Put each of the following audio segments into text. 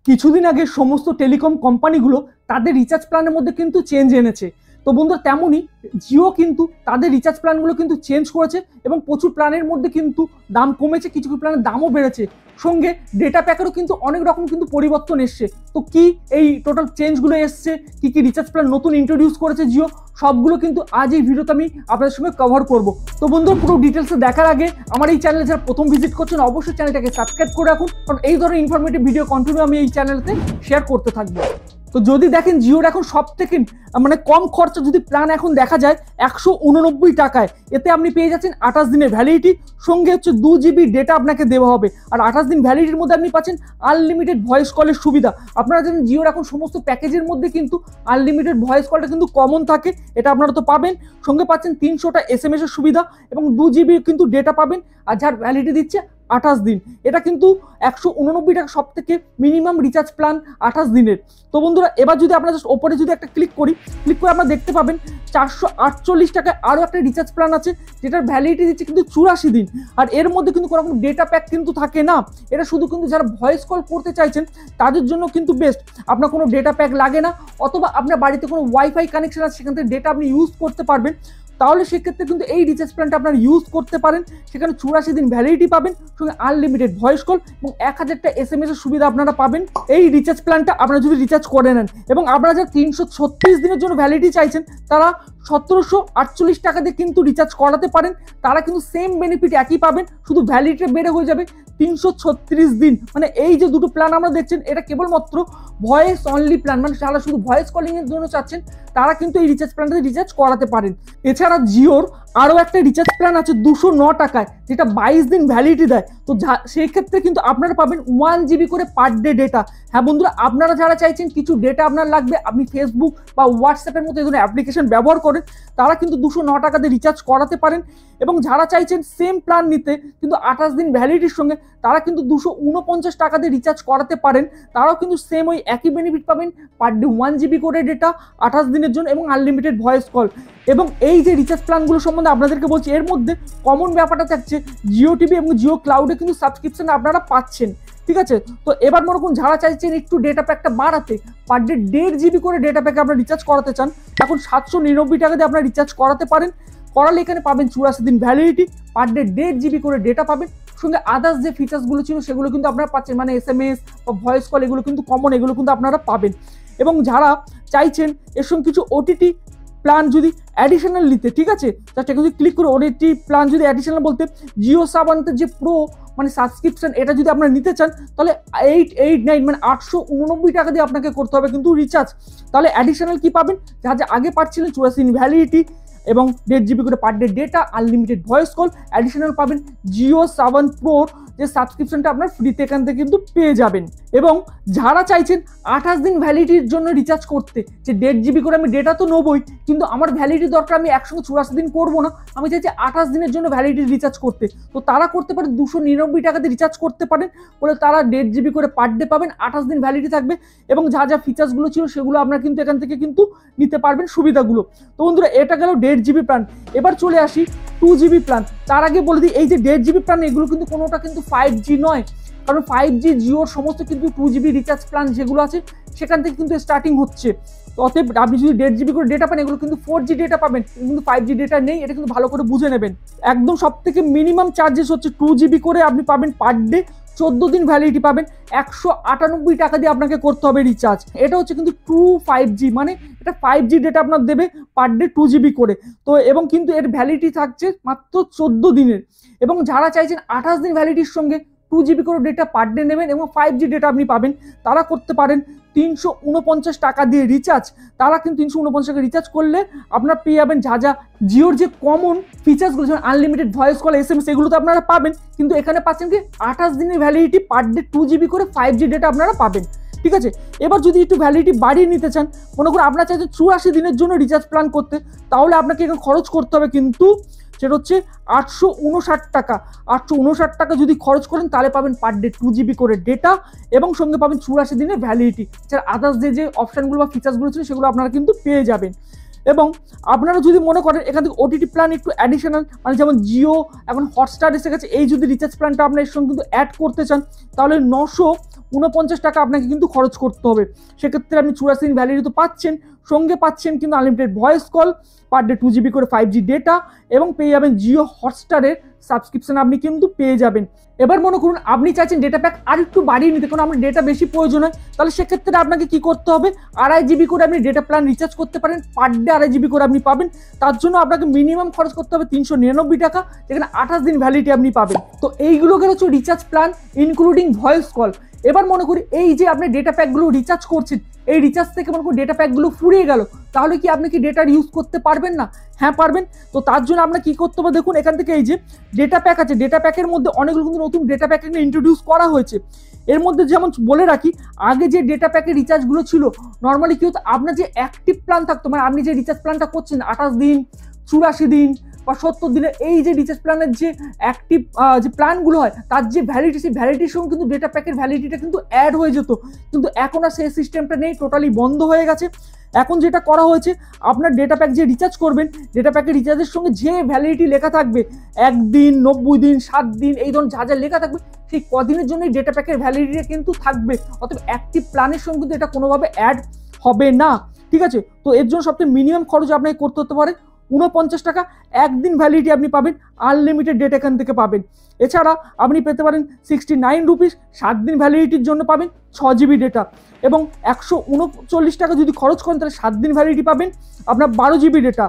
কিছুদিন আগে সমস্ত টেলিকম কোম্পানিগুলো তাদের রিচার্জ প্ল্যানের মধ্যে কিন্তু চেঞ্জ এনেছে। তো বন্ধুরা তেমনই জিও কিন্তু তাদের রিচার্জ প্ল্যানগুলো কিন্তু চেঞ্জ করেছে এবং প্রচুর প্ল্যানের মধ্যে কিন্তু দাম কমেছে, কিছু কিছু প্ল্যানের দামও বেড়েছে, সঙ্গে ডেটা প্যাকেরও কিন্তু অনেক রকম কিন্তু পরিবর্তন এসছে। তো কি এই টোটাল চেঞ্জগুলো এসছে, কি কি রিচার্জ প্ল্যান নতুন ইন্ট্রোডিউস করেছে জিও, সবগুলো কিন্তু আজ এই ভিডিওতে আমি আপনাদের সঙ্গে কভার করব। তো বন্ধুরা পুরো ডিটেলসে দেখার আগে আমার এই চ্যানেলে যারা প্রথম ভিজিট করছেন অবশ্যই চ্যানেলটাকে সাবস্ক্রাইব করে রাখুন, কারণ এই ধরনের ইনফরমেটিভ ভিডিও কন্টিনিউ আমি এই চ্যানেলতে শেয়ার করতে থাকবো। তো যদি দেখেন জিওর এখন সব থেকে মানে কম খরচা যদি প্ল্যান এখন দেখা যায় 189 টাকায়, এতে আপনি পেয়ে যাচ্ছেন 28 দিনের ভ্যালিডিটি, সঙ্গে হচ্ছে 2 GB ডেটা আপনাকে দেওয়া হবে। আর 28 দিন ভ্যালিডিটির মধ্যে আপনি পাচ্ছেন আনলিমিটেড ভয়েস কলের সুবিধা। আপনারা জানেন জিওর এখন সমস্ত প্যাকেজের মধ্যে কিন্তু আনলিমিটেড ভয়েস কলটা কিন্তু কমন থাকে, এটা আপনারা তো পাবেন। সঙ্গে পাচ্ছেন 300টা SMS এর সুবিধা এবং 2 GB কিন্তু ডেটা পাবেন। আর যার ভ্যালিডিটি দিচ্ছে 28 দিন, এটা কিন্তু 189 টাকা সব থেকে মিনিমাম রিচার্জ প্ল্যান 28 দিনের। তো বন্ধুরা এবার যদি আপনারা জাস্ট ওপরে যদি একটা ক্লিক করে আপনারা দেখতে পাবেন 448 টাকায় আরও একটা রিচার্জ প্ল্যান আছে, যেটার ভ্যালিডিটি দিচ্ছে কিন্তু 84 দিন। আর এর মধ্যে কিন্তু কোনো রকম ডেটা প্যাক কিন্তু থাকে না, এটা শুধু কিন্তু যারা ভয়েস কল করতে চাইছেন তাদের জন্য কিন্তু বেস্ট। আপনার কোনো ডেটা প্যাক লাগে না, অথবা আপনার বাড়িতে কোনো ওয়াইফাই কানেকশন আছে সেখান থেকে ডেটা আপনি ইউজ করতে পারবেন, তাহলে সেক্ষেত্রে কিন্তু এই রিচার্জ প্ল্যানটা আপনারা ইউজ করতে পারেন। সেখানে 84 দিন ভ্যালিডিটি পাবেন, সঙ্গে আনলিমিটেড ভয়েস কল এবং 1000টা SMS এর সুবিধা আপনারা পাবেন এই রিচার্জ প্ল্যানটা আপনারা যদি রিচার্জ করে নেন। এবং আপনারা যারা 336 দিনের জন্য ভ্যালিডিটি চাইছেন তারা 1748 টাকা দিয়ে কিন্তু রিচার্জ করাতে পারেন, তারা কিন্তু সেম বেনিফিট একই পাবেন, শুধু ভ্যালিডিটি বেড়ে হয়ে যাবে 336 দিন। মানে এই যে দুটো প্ল্যান আমরা দেখছেন এটা কেবলমাত্র ভয়েস অনলি প্ল্যান, মানে যারা শুধু ভয়েস কলিং এর জন্য চাচ্ছেন তারা কিন্তু এই রিচার্জ প্ল্যানটাতে রিচার্জ করাতে পারেন। এছাড়া জিওর আরও একটা রিচার্জ প্ল্যান আছে 209 টাকায়, যেটা 22 দিন ভ্যালিডিটি দেয়। তো সেই ক্ষেত্রে কিন্তু আপনারা পাবেন 1 GB করে পার ডে ডেটা। হ্যাঁ বন্ধুরা, আপনারা যারা চাইছেন কিছু ডেটা আপনার লাগবে, আপনি ফেসবুক বা হোয়াটসঅ্যাপের মতো এই ধরনের অ্যাপ্লিকেশন ব্যবহার করেন, তারা কিন্তু 209 টাকাতে রিচার্জ করাতে পারেন। এবং যারা চাইছেন সেম প্ল্যান নিতে কিন্তু 28 দিন ভ্যালিডিটির সঙ্গে, তারা কিন্তু 249 টাকা দিয়ে রিচার্জ করাতে পারেন, তারাও কিন্তু সেম ওই একই বেনিফিট পাবেন, পার ডে 1 GB করে ডেটা 28 দিনের জন্য এবং আনলিমিটেড ভয়েস কল। এবং এই যে রিচার্জ প্ল্যানগুলো সম্বন্ধে আপনাদেরকে বলছি, এর মধ্যে কমন ব্যাপারটা থাকছে জিও টিভি এবং জিও ক্লাউডে কিন্তু সাবস্ক্রিপশন আপনারা পাচ্ছেন, ঠিক আছে। তো এবার মনে করুন যারা চাইছেন একটু ডেটা প্যাকটা বাড়াতে, পার ডে 1.5 GB করে ডেটা প্যাকে আপনারা রিচার্জ করাতে চান, এখন 799 টাকা দিয়ে আপনারা রিচার্জ করাতে পারেন। করালে এখানে পাবেন 84 দিন ভ্যালিডিটি, পার ডে 1.5 GB করে ডেটা পাবেন, সঙ্গে আদার্স যে ফিচার্সগুলো ছিল সেগুলো কিন্তু আপনারা পাচ্ছেন, মানে SMS বা ভয়েস কল এগুলো কিন্তু কমন, এগুলো কিন্তু আপনারা পাবেন। এবং যারা চাইছেন এর সঙ্গে কিছু OTT প্ল্যান যদি অ্যাডিশনাল নিতে, ঠিক আছে, জাস্ট যদি ক্লিক করে OTT প্ল্যান যদি অ্যাডিশনাল বলতে জিও সাবান্তের যে প্রো মানে সাবস্ক্রিপশন, এটা যদি আপনারা নিতে চান তাহলে 889 মানে 889 টাকা দিয়ে আপনাকে করতে হবে কিন্তু রিচার্জ। তাহলে অ্যাডিশনাল কি পাবেন, যা যা আগে পাচ্ছিলেন 84 দিন ভ্যালিডিটি এবং 1.5 GB করে per day data, unlimited voice call, additional পাবেন জিও 7 প্রোর যে সাবস্ক্রিপশনটা আপনার ফ্রিতে এখান থেকে কিন্তু পেয়ে যাবেন। এবং যারা চাইছেন 28 দিন ভ্যালিডিটির জন্য রিচার্জ করতে, যে 1.5 GB করে আমি ডেটা তো নেবই, কিন্তু আমার ভ্যালিডিটি দরকার, আমি একসঙ্গে 84 দিন করবো না, আমি চাইছি 28 দিনের জন্য ভ্যালিডিটি রিচার্জ করতে, তো তারা করতে পারে 299 টাকা দিয়ে রিচার্জ করতে পারেন, বলে তারা 1.5 GB করে পার ডে পাবেন, 28 দিন ভ্যালিডিটি থাকবে এবং যা যা ফিচার্সগুলো ছিল সেগুলো আপনারা কিন্তু এখান থেকে কিন্তু নিতে পারবেন সুবিধাগুলো। তো বন্ধুরা এটা গেল 1.5 GB প্ল্যান। এবার চলে আসি 2 GB প্ল্যান। তার আগে বলে দিই এই যে 1.5 GB প্ল্যান এগুলো কিন্তু কোনোটা কিন্তু 5G নয়, কারণ 5G জিওর সমস্ত কিন্তু 2 GB রিচার্জ প্ল্যান যেগুলো আছে সেখান থেকে কিন্তু স্টার্টিং হচ্ছে। তো অতএব আপনি যদি 1.5 GB করে ডেটা পান, এগুলো কিন্তু 4G ডেটা পাবেন, কিন্তু 5G ডেটা নেই, এটা কিন্তু ভালো করে বুঝে নেবেন। একদম সব থেকে মিনিমাম চার্জেস হচ্ছে 2 GB করে আপনি পাবেন পার ডে, 14 দিন ভ্যালিডিটি পাবেন, 198 টাকা দিয়ে আপনাকে করতে হবে রিচার্জ। এটা হচ্ছে কিন্তু 5G, মানে এটা 5G ডেটা আপনার দেবে পার ডে 2 GB করে। তো এবং কিন্তু এর ভ্যালিডিটি থাকছে মাত্র 14 দিনের। এবং যারা চাইছেন 28 দিন ভ্যালিডিটির সঙ্গে 2 GB করে ডেটা পার ডে নেবেন এবং 5G ডেটা আপনি পাবেন, তারা করতে পারেন 349 টাকা দিয়ে রিচার্জ। তারা কিন্তু 349 টাকা রিচার্জ করলে আপনারা পেয়ে যাবেন যা যা জিওর যে কমন ফিচার্সগুলো, যেমন আনলিমিটেড ভয়েস কল, SMS, এগুলো তো আপনারা পাবেন, কিন্তু এখানে পাচ্ছেন কি 28 দিনের ভ্যালিডিটি, পার ডে 2 GB করে 5G ডেটা আপনারা পাবেন, ঠিক আছে। এবার যদি একটু ভ্যালিডিটি বাড়িয়ে নিতে চান, মনে করুন আপনারা চাইছেন 84 দিনের জন্য রিচার্জ প্ল্যান করতে, তাহলে আপনাকে এখানে খরচ করতে হবে কিন্তু সেটা হচ্ছে 859 টাকা। 859 টাকা যদি খরচ করেন তাহলে পাবেন পার ডে 2 GB করে ডেটা এবং সঙ্গে পাবেন 84 দিনের ভ্যালিডিটি। এছাড়া আদার্স যে অপশানগুলো বা ফিচার্সগুলো ছিল সেগুলো আপনারা কিন্তু পেয়ে যাবেন। এবং আপনারা যদি মনে করেন এখান থেকে ওটিটি প্ল্যান একটু অ্যাডিশনাল, মানে যেমন জিও এখন হটস্টার এসে গেছে, এই যদি রিচার্জ প্ল্যানটা আপনার এর সঙ্গে কিন্তু অ্যাড করতে চান তাহলে 49 টাকা আপনাকে কিন্তু খরচ করতে হবে। সেক্ষেত্রে আপনি 84 দিন ভ্যালিডিটি তো পাচ্ছেন, সঙ্গে পাচ্ছেন কিন্তু unlimited voice call, per day 2 GB করে 5G ডেটা, এবং পেয়ে যাবেন জিও হটস্টারের সাবস্ক্রিপশন আপনি কিন্তু পেয়ে যাবেন। এবার মনে করুন আপনি চাইছেন ডেটা প্যাক আর একটু বাড়িয়ে নিতে, কারণ আমার ডেটা বেশি প্রয়োজন হয়, তাহলে সেক্ষেত্রে আপনাকে কি করতে হবে, 2.5 GB করে আপনি ডেটা প্ল্যান রিচার্জ করতে পারেন, পার ডে 2.5 GB করে আপনি পাবেন। তার জন্য আপনাকে মিনিমাম খরচ করতে হবে 399 টাকা, যেখানে 28 দিন ভ্যালিডিটি আপনি পাবেন। তো এইগুলোকে হচ্ছে recharge plan including voice call. এবার মনে করি এই যে আপনি ডেটা প্যাকগুলো রিচার্জ করছেন, এই রিচার্জ থেকে মনে করি ডেটা প্যাকগুলো ফুরিয়ে গেল, তাহলে কি আপনি কি ডেটার ইউজ করতে পারবেন না? হ্যাঁ পারবেন। তো তার জন্য আপনার কি করতে হবে, দেখুন এখান থেকে এই যে ডেটা প্যাক আছে, ডেটা প্যাকের মধ্যে অনেকগুলো কিন্তু নতুন ডেটা প্যাক ইন্ট্রোডিউস করা হয়েছে। এর মধ্যে যেমন বলে রাখি, আগে যে ডেটা প্যাকের রিচার্জগুলো ছিল নর্মালি কি হতো, আপনার যে অ্যাক্টিভ প্ল্যান থাকতো, মানে আপনি যে রিচার্জ প্ল্যানটা করছেন 28 দিন, 84 দিন বা 70 দিনের, এই যে রিচার্জ প্ল্যানের যে অ্যাক্টিভ যে প্ল্যানগুলো হয় তার যে ভ্যালিডিটি, সেই ভ্যালিডিটির সঙ্গে কিন্তু ডেটা প্যাকের ভ্যালিডিটিটা কিন্তু অ্যাড হয়ে যেত, কিন্তু এখন আর সেই সিস্টেমটা নেই, টোটালি বন্ধ হয়ে গেছে। এখন যেটা করা হয়েছে, আপনার ডেটা প্যাক যে রিচার্জ করবেন, ডেটা প্যাকের রিচার্জের সঙ্গে যে ভ্যালিডিটি লেখা থাকবে, 1 দিন, 90 দিন, 7 দিন, এই ধরনের যা যা লেখা থাকবে, সেই কদিনের জন্যই ডেটা প্যাকের ভ্যালিডিটি কিন্তু থাকবে। অতএব অ্যাক্টিভ প্ল্যানের সঙ্গে কিন্তু এটা কোনোভাবে অ্যাড হবে না, ঠিক আছে? তো এর জন্য সবচেয়ে মিনিমাম খরচ আপনাকে করতে হতে পারে 49 টাকা, 1 দিন ভ্যালিডিটি আপনি পাবেন, আনলিমিটেড ডেটা এখান থেকে পাবেন। এছাড়া আপনি পেতে পারেন 69 রুপিস, 7 দিন ভ্যালিডিটির জন্য পাবেন 6 GB ডেটা, এবং 139 টাকা যদি খরচ করেন তাহলে 7 দিন ভ্যালিডিটি পাবেন আপনার 12 GB ডেটা।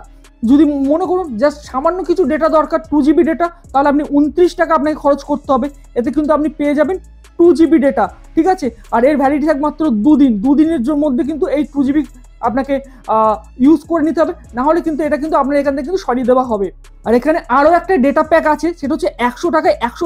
যদি মনে করুন জাস্ট সামান্য কিছু ডেটা দরকার, 2 GB ডেটা, তাহলে আপনি 29 টাকা আপনাকে খরচ করতে হবে, এতে কিন্তু আপনি পেয়ে যাবেন 2 GB ডেটা, ঠিক আছে? আর এর ভ্যালিডিটি থাকবে মাত্র 2 দিন, 2 দিনের মধ্যে কিন্তু এই 2 GB আপনাকে ইউজ করে নিতে হবে, না হলে কিন্তু এটা কিন্তু আপনার এখান থেকে কিন্তু সরিয়ে দেওয়া হবে। আর এখানে আরও একটা ডেটা প্যাক আছে, সেটা হচ্ছে 100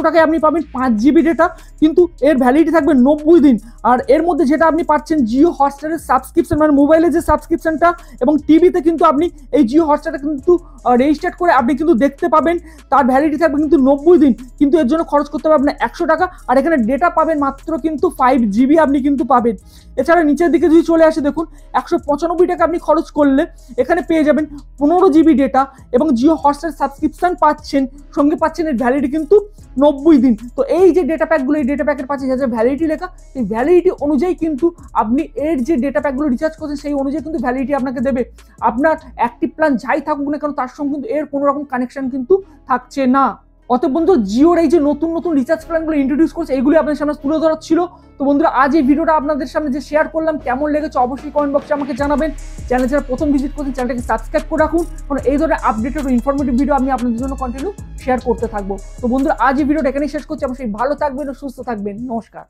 টাকায় আপনি পাবেন 5 GB ডেটা, কিন্তু এর ভ্যালিডিটি থাকবে 90 দিন। আর এর মধ্যে যেটা আপনি পাচ্ছেন জিও হটস্টারের সাবস্ক্রিপশন, মানে মোবাইলে যে সাবস্ক্রিপশনটা, এবং টিভিতে কিন্তু আপনি এই জিও হটস্টারটা কিন্তু রেজিস্টার করে আপনি কিন্তু দেখতে পাবেন, তার ভ্যালিডিটি থাকবে কিন্তু 90 দিন, কিন্তু এর জন্য খরচ করতে হবে আপনার 100 টাকা। আর এখানে ডেটা পাবেন মাত্র কিন্তু 5 GB আপনি কিন্তু পাবেন। এছাড়া নিচের দিকে যদি চলে আসে, দেখুন 195 টাকা আপনি খরচ করলে এখানে পেয়ে যাবেন 15 GB ডেটা, এবং জিও হটস্টার সাবস্ক্রিপশন পাচ্ছেন, সঙ্গে পাচ্ছেন এর ভ্যালিডিটি কিন্তু 90 দিন। তো এই যে ডেটা প্যাকগুলো, এই ডেটা প্যাকের পাচ্ছে যা যা ভ্যালিডিটি লেখা, এই ভ্যালিডিটি অনুযায়ী কিন্তু আপনি এর যে ডেটা প্যাকগুলো রিচার্জ করছেন সেই অনুযায়ী কিন্তু ভ্যালিডিটি আপনাকে দেবে। আপনার অ্যাক্টিভ প্ল্যান যাই থাকুক না কেন, তার সঙ্গে কিন্তু এর কোনো রকম কানেকশন কিন্তু থাকছে না। অতএব বন্ধু, জিওর এই যে নতুন নতুন রিচার্জ প্ল্যানগুলো ইন্ট্রোডিউস করছে, এগুলি আপনাদের সামনে তুলে ধরা ছিল। তো বন্ধুরা, আজ এই ভিডিওটা আপনাদের সামনে যে শেয়ার করলাম, কেমন লেগেছে অবশ্যই কমেন্ট বক্সে আমাকে জানাবেন। চ্যানেল যারা প্রথম ভিজিট করছেন, চ্যানেলটাকে সাবস্ক্রাইব করে রাখুন, কারণ এই ধরনের আপডেটেড ও ইনফরমেটিভ ভিডিও আমি আপনাদের জন্য কন্টিনিউ শেয়ার করতে থাকবো। তো বন্ধুরা, আজ এই ভিডিওটা এখানেই শেষ করছি। অবশ্যই ভালো থাকবেন ও সুস্থ থাকবেন। নমস্কার।